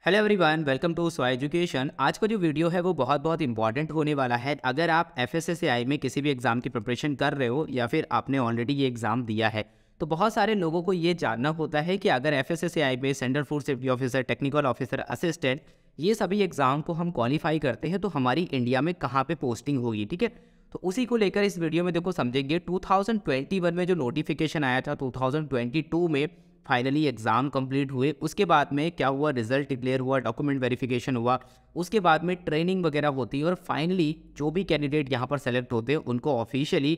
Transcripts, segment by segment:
Hello everyone, welcome to so education. आज का जो वीडियो है वो बहुत इंपॉर्टेंट होने वाला है। अगर आप एफएसएसएआई में किसी भी एग्ज़ाम की प्रिपरेशन कर रहे हो या फिर आपने ऑलरेडी ये एग्ज़ाम दिया है, तो बहुत सारे लोगों को ये जानना होता है कि अगर एफएसएसएआई में central food safety officer, technical officer, assistant, ये सभी एग्ज़ाम को हम क्वालिफाई करते हैं तो हमारी इंडिया में कहाँ पे पोस्टिंग होगी। ठीक है, तो उसी को लेकर इस वीडियो में देखो समझेंगे। 2021 में जो नोटिफिकेशन आया था, 2022 में फाइनली एग्ज़ाम कंप्लीट हुए। उसके बाद में क्या हुआ, रिजल्ट डिक्लेयर हुआ, डॉक्यूमेंट वेरिफिकेशन हुआ, उसके बाद में ट्रेनिंग वगैरह होती है और फाइनली जो भी कैंडिडेट यहाँ पर सेलेक्ट होते हैं उनको ऑफिशियली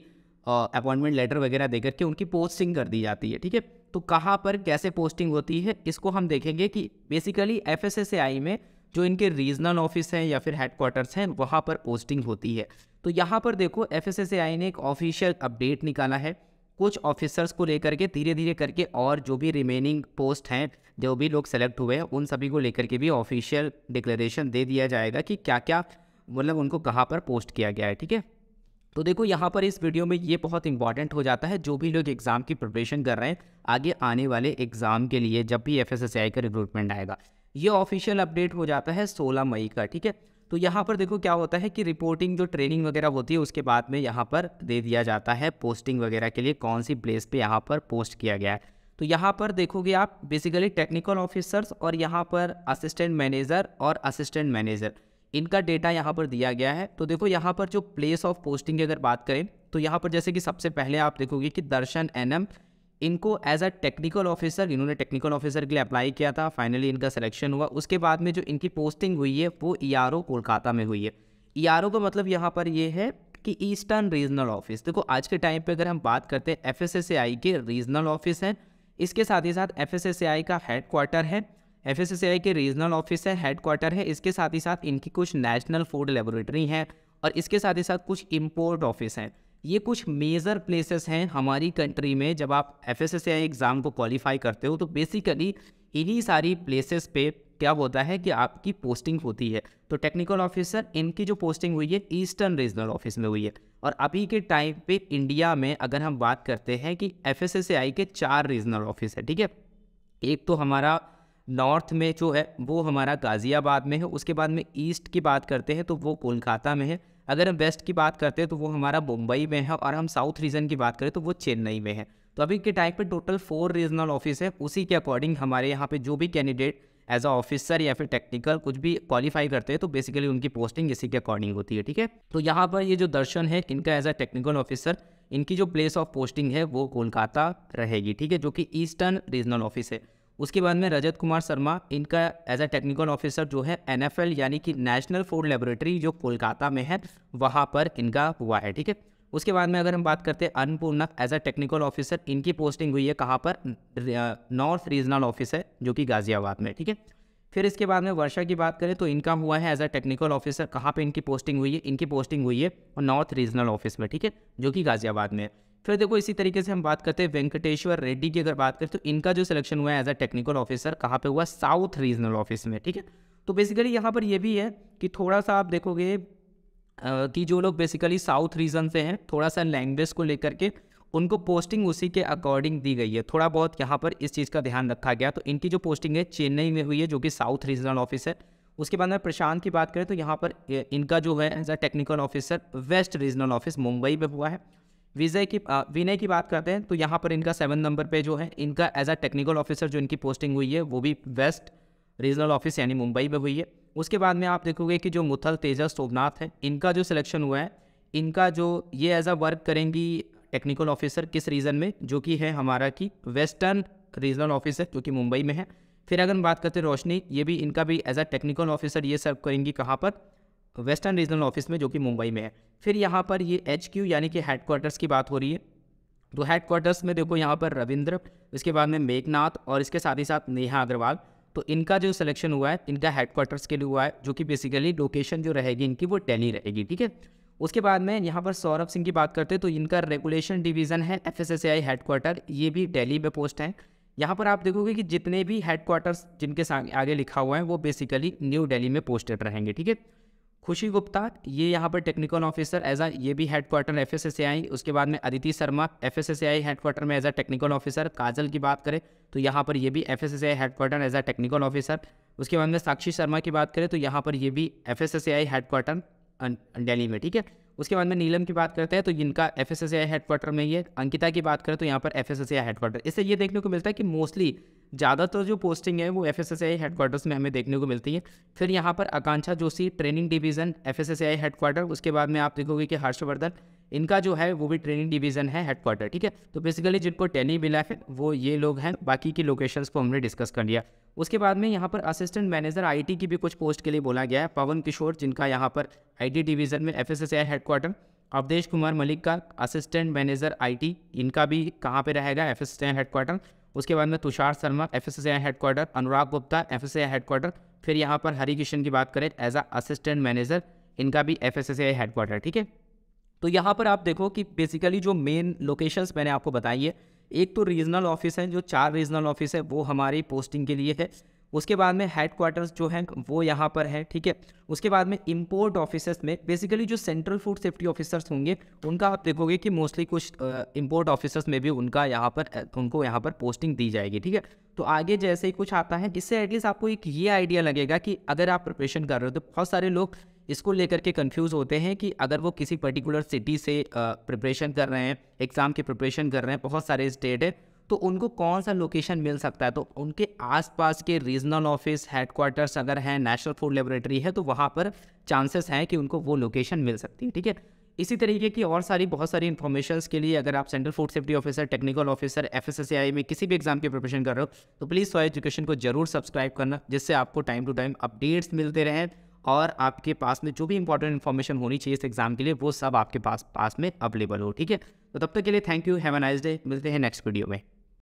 अपॉइंटमेंट लेटर वगैरह देकर के उनकी पोस्टिंग कर दी जाती है। ठीक है, तो कहाँ पर कैसे पोस्टिंग होती है इसको हम देखेंगे कि बेसिकली एफएसएसएआई में जो इनके रीजनल ऑफिस हैं या फिर हेडक्वार्टर्स हैं वहाँ पर पोस्टिंग होती है। तो यहाँ पर देखो एफएसएसएआई ने एक ऑफिशियल अपडेट निकाला है कुछ ऑफिसर्स को लेकर के, धीरे धीरे करके और जो भी रिमेनिंग पोस्ट हैं, जो भी लोग सेलेक्ट हुए हैं उन सभी को लेकर के भी ऑफिशियल डिक्लेरेशन दे दिया जाएगा कि क्या क्या मतलब उनको कहाँ पर पोस्ट किया गया है। ठीक है, तो देखो यहाँ पर इस वीडियो में ये बहुत इंपॉर्टेंट हो जाता है जो भी लोग एग्ज़ाम की प्रिपरेशन कर रहे हैं आगे आने वाले एग्ज़ाम के लिए, जब भी एफएसएसएआई का रिक्रूटमेंट आएगा। ये ऑफिशियल अपडेट हो जाता है 16 मई का। ठीक है, तो यहाँ पर देखो क्या होता है कि रिपोर्टिंग जो ट्रेनिंग वगैरह होती है उसके बाद में यहाँ पर दे दिया जाता है पोस्टिंग वगैरह के लिए कौन सी प्लेस पे यहाँ पर पोस्ट किया गया है। तो यहाँ पर देखोगे आप बेसिकली टेक्निकल ऑफिसर्स और यहाँ पर असिस्टेंट मैनेजर और असिस्टेंट मैनेजर, इनका डेटा यहाँ पर दिया गया है। तो देखो यहाँ पर जो प्लेस ऑफ पोस्टिंग की अगर बात करें तो यहाँ पर जैसे कि सबसे पहले आप देखोगे कि दर्शन एनएम, इनको एज अ टेक्निकल ऑफिसर, इन्होंने टेक्निकल ऑफिसर के लिए अप्लाई किया था, फाइनली इनका सिलेक्शन हुआ। उसके बाद में जो इनकी पोस्टिंग हुई है वो ईआरओ कोलकाता में हुई है। ईआरओ का मतलब यहाँ पर ये है कि ईस्टर्न रीजनल ऑफिस। देखो आज के टाइम पे अगर हम बात करते हैं एफएसएसएआई के रीजनल ऑफिस हैं, इसके साथ ही साथ एफएसएसएआई का हेडक्वार्टर है, एफएसएसएआई के रीजनल ऑफिस है, हेडक्वार्टर है, इसके साथ ही साथ इनकी कुछ नेशनल फूड लेबोरेटरी हैं और इसके साथ ही साथ कुछ इम्पोर्ट ऑफिस हैं। ये कुछ मेजर प्लेसेस हैं हमारी कंट्री में। जब आप एफएसएसएआई एग्ज़ाम को क्वालिफाई करते हो तो बेसिकली इन्हीं सारी प्लेसेस पे क्या होता है कि आपकी पोस्टिंग होती है। तो टेक्निकल ऑफिसर, इनकी जो पोस्टिंग हुई है ईस्टर्न रीजनल ऑफिस में हुई है। और अभी के टाइम पे इंडिया में अगर हम बात करते हैं कि एफएसएसएआई के 4 रीजनल ऑफिस है। ठीक है, एक तो हमारा नॉर्थ में जो है वो हमारा गाज़ियाबाद में है, उसके बाद में ईस्ट की बात करते हैं तो वो कोलकाता में है, अगर हम वेस्ट की बात करते हैं तो वो हमारा मुंबई में है, और हम साउथ रीजन की बात करें तो वो चेन्नई में है। तो अभी के टाइम पे टोटल 4 रीजनल ऑफिस है। उसी के अकॉर्डिंग हमारे यहाँ पे जो भी कैंडिडेट एज अ ऑफिसर या फिर टेक्निकल कुछ भी क्वालिफाई करते हैं तो बेसिकली उनकी पोस्टिंग इसी के अकॉर्डिंग होती है। ठीक है, तो यहाँ पर ये जो दर्शन है इनका एज अ टेक्निकल ऑफिसर, इनकी जो प्लेस ऑफ पोस्टिंग है वो कोलकाता रहेगी। ठीक है, जो कि ईस्टर्न रीजनल ऑफिस है। उसके बाद में रजत कुमार शर्मा, इनका एज अ टेक्निकल ऑफिसर जो है एनएफएल यानी कि नेशनल फूड लेबोरेटरी जो कोलकाता में है वहाँ पर इनका हुआ है। ठीक है, उसके बाद में अगर हम बात करते हैं Annapurna as a technical officer, इनकी पोस्टिंग हुई है कहाँ पर, नॉर्थ रीजनल ऑफिस है जो कि गाजियाबाद में। ठीक है, फिर इसके बाद में वर्षा की बात करें तो इनका हुआ है एज अ टेक्निकल ऑफिसर, कहाँ पे इनकी पोस्टिंग हुई है, इनकी पोस्टिंग हुई है नॉर्थ रीजनल ऑफिस में। ठीक है, जो कि गाजियाबाद में है। फिर देखो इसी तरीके से हम बात करते हैं वेंकटेश्वर रेड्डी की, अगर बात करें तो इनका जो सिलेक्शन हुआ है एज अ टेक्निकल ऑफिसर कहाँ पे हुआ, साउथ रीजनल ऑफिस में। ठीक है, तो बेसिकली यहाँ पर ये भी है कि थोड़ा सा आप देखोगे कि जो लोग बेसिकली साउथ रीजन से हैं, थोड़ा सा लैंग्वेज को लेकर के उनको पोस्टिंग उसी के अकॉर्डिंग दी गई है। थोड़ा बहुत यहाँ पर इस चीज़ का ध्यान रखा गया। तो इनकी जो पोस्टिंग है चेन्नई में हुई है जो कि साउथ रीजनल ऑफिस है। उसके बाद में प्रशांत की बात करें तो यहाँ पर इनका जो है as a technical officer west regional office Mumbai में हुआ है। विनय की बात करते हैं तो यहाँ पर इनका 7 नंबर पे जो है इनका एज अ टेक्निकल ऑफिसर जो इनकी पोस्टिंग हुई है वो भी वेस्ट रीजनल ऑफिस यानी मुंबई में हुई है। उसके बाद में आप देखोगे कि जो मुथल तेजस सोमनाथ है, इनका जो सिलेक्शन हुआ है, इनका जो ये एज अ वर्क करेंगी टेक्निकल ऑफिसर किस रीजन में, जो कि है हमारा कि वेस्टर्न रीजनल ऑफिसर जो कि मुंबई में है। फिर अगर हम बात करते हैं रोशनी, ये भी इनका भी एज अ टेक्निकल ऑफिसर ये सर्व करेंगी कहाँ पर, वेस्टर्न रीजनल ऑफिस में जो कि मुंबई में है। फिर यहाँ पर ये HQ यानी कि हेडक्वार्टर्स की बात हो रही है। तो हेडक्वार्टर्स में देखो यहाँ पर रविंद्र, इसके बाद में मेघनाथ और इसके साथ ही साथ नेहा अग्रवाल। तो इनका जो सिलेक्शन हुआ है इनका हेडक्वार्टर्स के लिए हुआ है, जो कि बेसिकली लोकेशन जो रहेगी इनकी वो दिल्ली रहेगी। ठीक है, उसके बाद में यहाँ पर सौरभ सिंह की बात करते हैं तो इनका रेगुलेशन डिवीज़न है एफएसएसएआई हेडक्वार्टर, ये भी दिल्ली में पोस्ट है। यहाँ पर आप देखोगे कि जितने भी हेडक्वार्टर्स जिनके आगे लिखा हुआ है वो बेसिकली न्यू दिल्ली में पोस्टेड रहेंगे। ठीक है, खुशी गुप्ता ये यहाँ पर टेक्निकल ऑफिसर एज आ, ये भी हेड क्वार्टर FSSAI। उसके बाद में Aditi Sharma FSSAI head quarter में एज आ टेक्निकल ऑफिसर। काजल की बात करें तो यहाँ पर ये भी FSSAI हेड क्वार्टर एज आ टेक्निकल ऑफिसर। उसके बाद में साक्षी शर्मा की बात करें तो यहाँ पर ये भी FSSAI हेड क्वार्टर दिल्ली में, ठीक है। उसके बाद में नीलम की बात करते हैं तो इनका FSSAI हेड क्वार्टर में ये। अंकिता की बात करें तो यहाँ पर FSSAI हेड क्वार्टर। इससे ये देखने को मिलता है कि मोस्टली ज़्यादातर जो पोस्टिंग है वो FSSAI हेड क्वार्टर्स में हमें देखने को मिलती है। फिर यहाँ पर Akanksha Joshi training division FSSAI head quarter. उसके बाद में आप देखोगे कि हर्षवर्धन इनका जो है वो भी ट्रेनिंग डिवीज़न है हेड क्वार्टर, ठीक है। तो बेसिकली जिनको टैली मिला है वो ये लोग हैं। बाकी की लोकेशंस को हमने डिस्कस कर लिया। उसके बाद में यहाँ पर असिस्टेंट मैनेजर IT की भी कुछ पोस्ट के लिए बोला गया है। पवन किशोर जिनका यहाँ पर IT डिवीज़न में FSSAI head quarter. Avadhesh Kumar Malik का असिस्टेंट मैनेजर IT, इनका भी कहाँ पे रहेगा FSSAI हेड क्वार्टर। उसके बाद में Tushar Sharma FSSAI head quarter. Anurag Gupta FSSAI head quarter. फिर यहाँ पर हरिकिशन की बात करें एज अ असिस्टेंट मैनेजर, इनका भी FSSAI हेड क्वार्टर, ठीक है। तो यहाँ पर आप देखो कि बेसिकली जो मेन लोकेशंस मैंने आपको बताई है, एक तो रीजनल ऑफिस है, जो 4 रीजनल ऑफिस है वो हमारी पोस्टिंग के लिए है। उसके बाद में हेड क्वार्टर्स जो हैं वो यहाँ पर है, ठीक है। उसके बाद में इंपोर्ट ऑफिसर्स में बेसिकली जो सेंट्रल फूड सेफ्टी ऑफिसर्स होंगे उनका आप देखोगे कि मोस्टली कुछ इंपोर्ट ऑफिसर्स में भी उनको यहाँ पर पोस्टिंग दी जाएगी, ठीक है। तो आगे जैसे ही कुछ आता है इससे एटलीस्ट आपको एक ये आइडिया लगेगा कि अगर आप प्रिपरेशन कर रहे हो तो बहुत सारे लोग इसको लेकर के कंफ्यूज होते हैं कि अगर वो किसी पर्टिकुलर सिटी से प्रिपरेशन कर रहे हैं, एग्ज़ाम की प्रिपरेशन कर रहे हैं, बहुत सारे स्टेट है, तो उनको कौन सा लोकेशन मिल सकता है। तो उनके आसपास के रीजनल ऑफिस हेडक्वार्टर्स अगर हैं, नेशनल फूड लेबोरेटरी है, तो वहाँ पर चांसेस हैं कि उनको वो लोकेशन मिल सकती है, ठीक है। इसी तरीके की और बहुत सारी इन्फॉर्मेशंस के लिए अगर आप central food safety officer, technical officer, FSSAI में किसी भी एग्जाम की प्रिपरेशन कर रहे हो तो प्लीज़ सॉय एजुकेशन को जरूर सब्सक्राइब करना, जिससे आपको टाइम टू टाइम अपडेट्स मिलते रहें और आपके पास में जो भी इंपॉर्टेंट इन्फॉर्मेशन होनी चाहिए इस एग्जाम के लिए वो सब आपके पास में अवेलेबल हो, ठीक है। तो तब तक के लिए thank you, have a nice day. मिलते हैं नेक्स्ट वीडियो में।